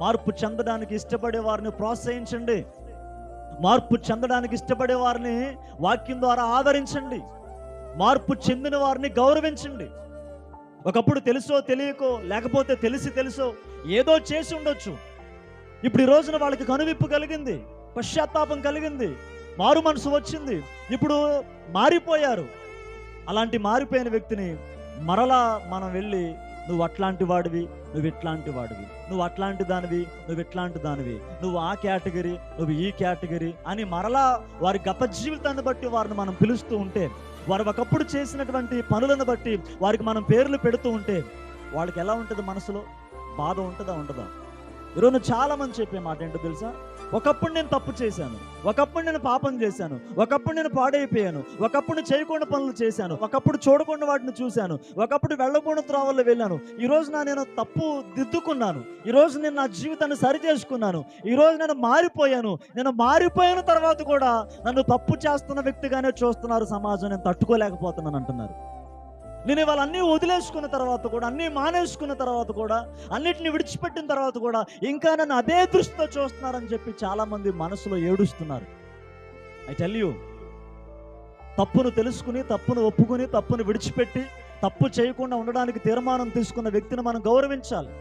మార్పు చెందడానికి ఇష్టపడే వారిని ప్రోత్సహించండి. మార్పు చెందడానికి ఇష్టపడే వారిని వాక్యం ద్వారా ఆదరించండి. మార్పు చెందిన వారిని గౌరవించండి. ఒకప్పుడు తెలుసో తెలియకో, లేకపోతే తెలిసి తెలుసో ఏదో చేసి ఉండొచ్చు. ఇప్పుడు ఈ రోజున వాళ్ళకి కనువిప్పు కలిగింది, పశ్చాత్తాపం కలిగింది, మారు మనసు వచ్చింది, ఇప్పుడు మారిపోయారు. అలాంటి మారిపోయిన వ్యక్తిని మరలా మనం వెళ్ళి, నువ్వు అట్లాంటి వాడివి, నువ్వు ఇట్లాంటి వాడివి, నువ్వు అట్లాంటి దానివి, నువ్వు ఇట్లాంటి దానివి, నువ్వు ఆ కేటగిరీ, నువ్వు ఈ కేటగిరీ అని మరలా వారి గత జీవితాన్ని బట్టి వారిని మనం పిలుస్తూ ఉంటే, వారు ఒకప్పుడు చేసినటువంటి పనులను బట్టి వారికి మనం పేర్లు పెడుతూ ఉంటే వాళ్ళకి ఎలా ఉంటుంది? మనసులో బాధ ఉంటుందా ఉండదా? ఈరోజు చాలా మంది చెప్పే మాట ఏంటో తెలుసా? ఒకప్పుడు నేను తప్పు చేశాను, ఒకప్పుడు నేను పాపం చేశాను, ఒకప్పుడు నేను పాడైపోయాను, ఒకప్పుడు చేయకుండా పనులు చేశాను, ఒకప్పుడు చూడకుండా వాటిని చూశాను, ఒకప్పుడు వెళ్ళకుండా త్రోవల్లో వెళ్ళాను, ఈరోజు నేను తప్పు దిద్దుకున్నాను, ఈరోజు నేను నా జీవితాన్ని సరి చేసుకున్నాను, ఈరోజు నేను మారిపోయిన తర్వాత కూడా నన్ను తప్పు చేస్తున్న వ్యక్తిగానే చూస్తున్నారు సమాజం, నేను తట్టుకోలేకపోతున్నాను అంటున్నారు. నేను ఇవాళ అన్నీ వదిలేసుకున్న తర్వాత కూడా, అన్నీ మానేసుకున్న తర్వాత కూడా, అన్నిటిని విడిచిపెట్టిన తర్వాత కూడా ఇంకా నన్ను అదే దృష్టితో చూస్తున్నారని చెప్పి చాలామంది మనసులో ఏడుస్తున్నారు. ఐ టెల్ యూ, తప్పును తెలుసుకుని, తప్పును ఒప్పుకుని, తప్పును విడిచిపెట్టి, తప్పు చేయకుండా ఉండడానికి తీర్మానం తీసుకున్న వ్యక్తిని మనం గౌరవించాలి.